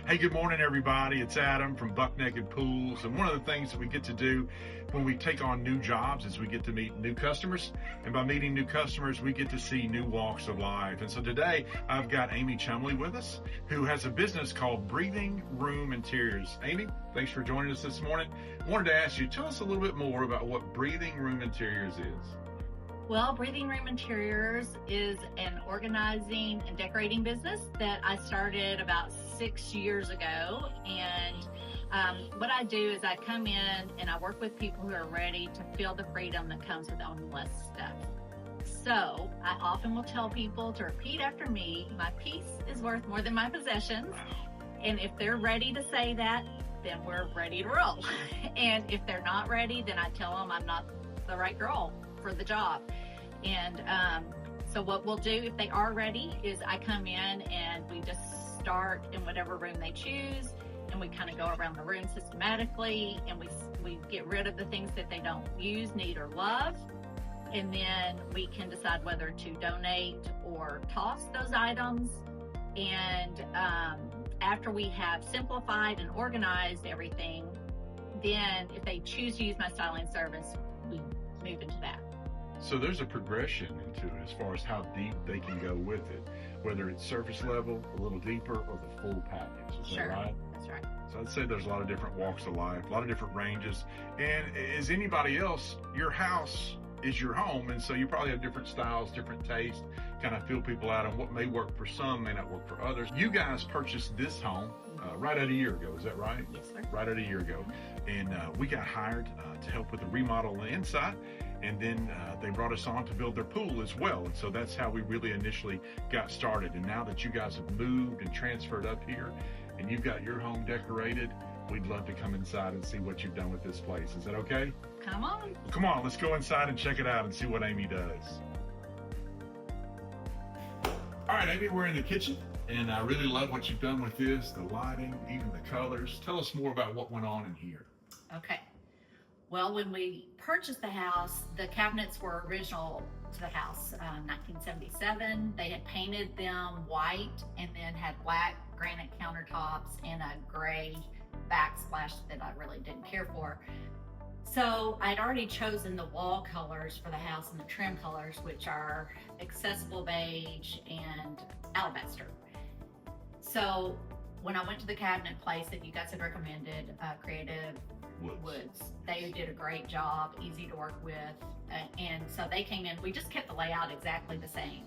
Hey, good morning, everybody. It's Adam from Buck Nekkid Pools. And one of the things that we get to do when we take on new jobs is we get to meet new customers. And by meeting new customers, we get to see new walks of life. And so today I've got Amy Chumbley with us, who has a business called Breathing Room Interiors. Amy, thanks for joining us this morning. I wanted to ask you, tell us a little bit more about what Breathing Room Interiors is. Well, Breathing Room Interiors is an organizing and decorating business that I started about 6 years ago. And what I do is I come in and I work with people who are ready to feel the freedom that comes with owning less stuff. So I often will tell people to repeat after me, my peace is worth more than my possessions. And if they're ready to say that, then we're ready to roll. And if they're not ready, then I tell them I'm not the right girl for the job. And so what we'll do if they are ready is I come in and we just start in whatever room they choose, and we kind of go around the room systematically, and we get rid of the things that they don't use, need, or love, and then we can decide whether to donate or toss those items. And after we have simplified and organized everything, then if they choose to use my styling service, we move into that. So there's a progression into it as far as how deep they can go with it, whether it's surface level, a little deeper, or the full package. Is that right? That's right. So I'd say there's a lot of different walks of life, a lot of different ranges. And as anybody else, your house is your home. And so you probably have different styles, different tastes, kind of feel people out on what may work for some, may not work for others. You guys purchased this home right at a year ago. Is that right? Yes, sir. Right at a year ago. And we got hired to help with the remodel on the inside. And then they brought us on to build their pool as well. And so that's how we really initially got started. And now that you guys have moved and transferred up here and you've got your home decorated, we'd love to come inside and see what you've done with this place. Is that okay? Come on. Well, come on, let's go inside and check it out and see what Amy does. All right, Amy, we're in the kitchen. And I really love what you've done with this, the lighting, even the colors. Tell us more about what went on in here. Okay. Well, when we purchased the house, the cabinets were original to the house, 1977. They had painted them white and then had black granite countertops and a gray backsplash that I really didn't care for. So I'd already chosen the wall colors for the house and the trim colors, which are accessible beige and alabaster. So when I went to the cabinet place that you guys had recommended, Creative Woods, they did a great job, easy to work with. And so they came in, we just kept the layout exactly the same.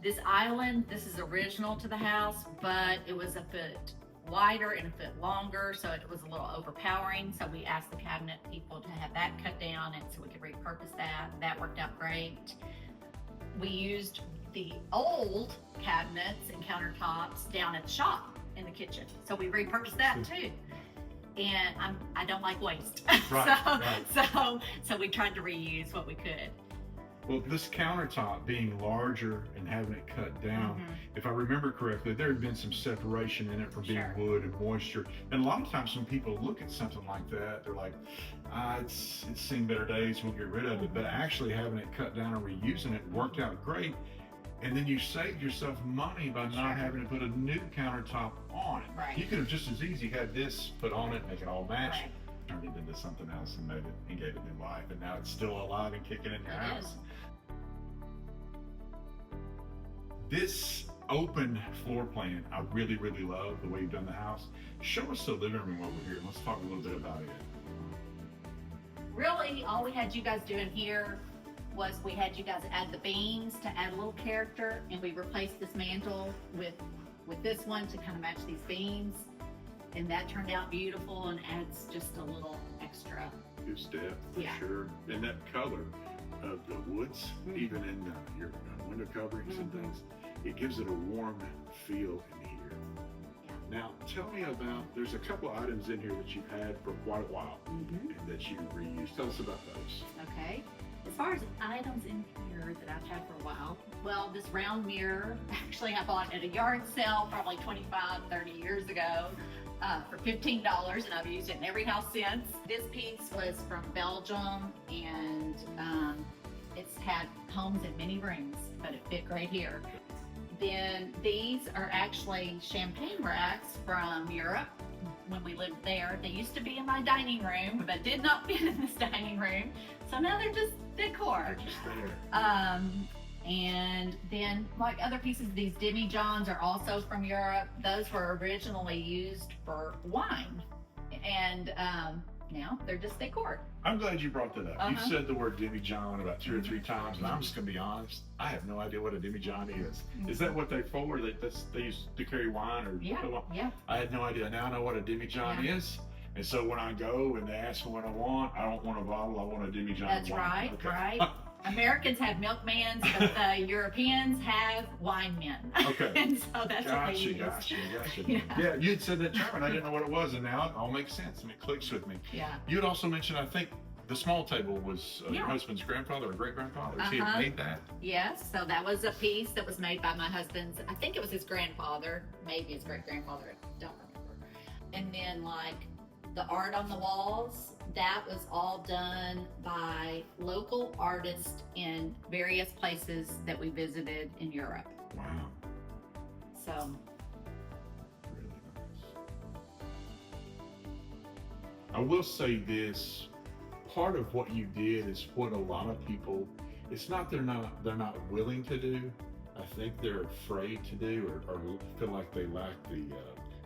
This island, this is original to the house, but it was a foot wider and a foot longer, so it was a little overpowering. So we asked the cabinet people to have that cut down, and so we could repurpose that. That worked out great. We used the old cabinets and countertops down at the shop in the kitchen, so we repurposed that too. And I don't like waste. Right, so we tried to reuse what we could. Well, this countertop being larger and having it cut down, if I remember correctly, there had been some separation in it from being wood and moisture. And a lot of times when people look at something like that, they're like, it's seen better days, we'll get rid of it. But actually having it cut down and reusing it worked out great. And then you saved yourself money by not having to put a new countertop on it. Right. You could have just as easy had this put on it, make it all match, turned it into something else and made it and gave it new life. And now it's still alive and kicking in your house. This open floor plan, I really, really love the way you've done the house. Show us the living room over here. Let's talk a little bit about it. Really, all we had you guys doing here was we had you guys add the beams to add a little character, and we replaced this mantle with this one to kind of match these beams, and that turned out beautiful and adds just a little extra. Gives depth for sure, and that color of the woods, even in your window coverings and things, it gives it a warm feel in here. Now, tell me about, there's a couple of items in here that you've had for quite a while and that you reuse. Tell us about those. Okay. As far as items in here that I've had for a while, well, this round mirror, actually I bought at a yard sale probably 25, 30 years ago for $15, and I've used it in every house since. This piece was from Belgium, and it's had homes in many rooms, but it fit right here. then these are actually champagne racks from Europe when we lived there. They used to be in my dining room, but did not fit in this dining room. So now they're just decor. Just there. And then like other pieces, these demijohns are also from Europe. Those were originally used for wine. And now they're just decor. I'm glad you brought that up. Uh-huh. You said the word demijohn about 2 or 3 times, and I'm just gonna be honest. I have no idea what a demijohn is. Is that what they're for? They use to carry wine or? Yeah. I had no idea. Now I know what a demijohn is. And so when I go and they ask me what I don't want a bottle. I want a demijohn. That's wine. right. Okay. Right. Americans have milkmans, but the Europeans have wine men. Okay. And so that's what they use. Gotcha. Yeah. Yeah, you had said that term, and I didn't know what it was, and now it all makes sense, and it clicks with me. Yeah. You had also mentioned, I think, the small table was your husband's grandfather or great-grandfather. He had made that? Yes, so that was a piece that was made by my husband's, I think it was his grandfather, maybe his great-grandfather, I don't remember. And then like the art on the walls, that was all done by local artists in various places that we visited in Europe. Wow. So. Really nice. I will say this, part of what you did is what a lot of people, it's not they're not willing to do. I think they're afraid to do or feel like they lack the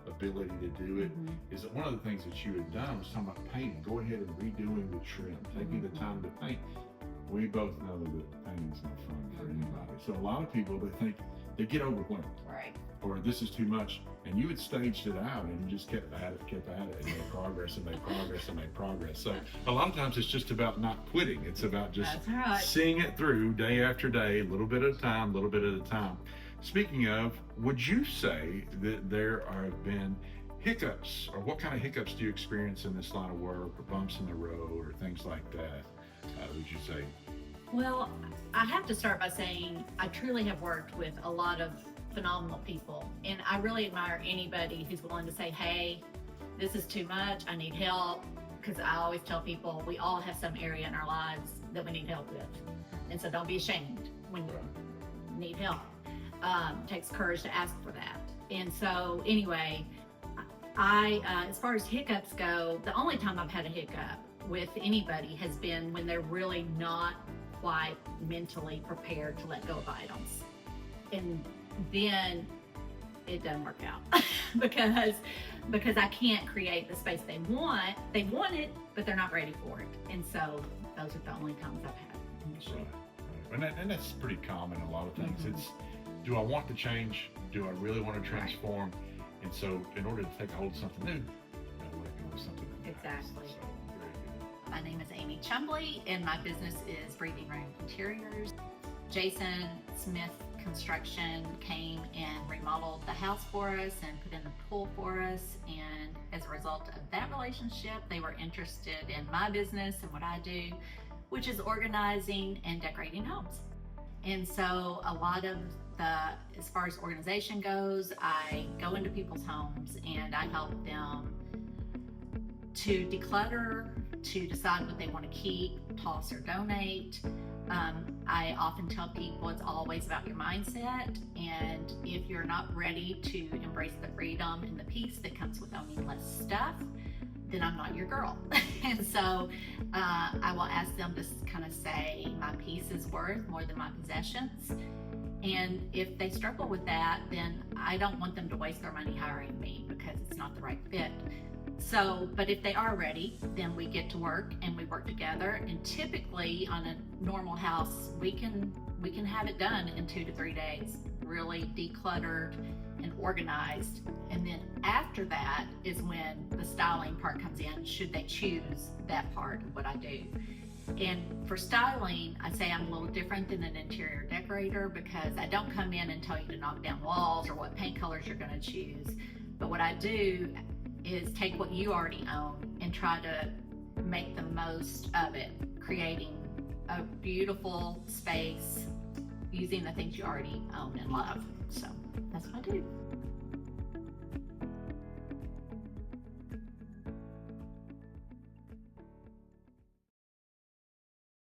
ability to do it. Is that one of the things that you had done was talking about painting. Go ahead and redoing the trim, taking the time to paint. We both know that painting's not fun for anybody. So a lot of people, they think they get overwhelmed. Right. Or this is too much. And you had staged it out and you just kept at it, and made progress and made progress and made progress. So a lot of times it's just about not quitting. It's about just seeing it through day after day, a little bit at a time, little bit at a time. Speaking of, would you say that there have been hiccups, or what kind of hiccups do you experience in this line of work, or bumps in the road, or things like that, would you say? Well, I have to start by saying I truly have worked with a lot of phenomenal people, and I really admire anybody who's willing to say, hey, this is too much, I need help, because I always tell people we all have some area in our lives that we need help with, and so don't be ashamed when you need help. It takes courage to ask for that. And so anyway, as far as hiccups go, the only time I've had a hiccup with anybody has been when they're really not quite mentally prepared to let go of items. And then it doesn't work out because I can't create the space they want. They want it, but they're not ready for it. And so those are the only times I've had initially. Right. And that's pretty common in a lot of things. It's, do I want to change? Do I really want to transform? And so in order to take a hold of something new, I gotta let go of something new. Exactly. So, very good. My name is Amy Chumbley, and my business is Breathing Room Interiors. Jason Smith Construction came and remodeled the house for us and put in the pool for us, and as a result of that relationship, they were interested in my business and what I do, which is organizing and decorating homes. And so a lot of as far as organization goes, I go into people's homes and I help them to declutter, to decide what they want to keep, toss or donate. I often tell people it's always about your mindset, and if you're not ready to embrace the freedom and the peace that comes with owning less stuff, then I'm not your girl. And so I will ask them to kind of say, my peace is worth more than my possessions. And if they struggle with that, then I don't want them to waste their money hiring me because it's not the right fit. So, but if they are ready, then we get to work and we work together. And typically on a normal house, we can have it done in 2 to 3 days, really decluttered and organized. And then after that is when the styling part comes in, should they choose that part of what I do. And for styling, I say I'm a little different than an interior decorator because I don't come in and tell you to knock down walls or what paint colors you're going to choose. But what I do is take what you already own and try to make the most of it, creating a beautiful space using the things you already own and love. So that's what I do.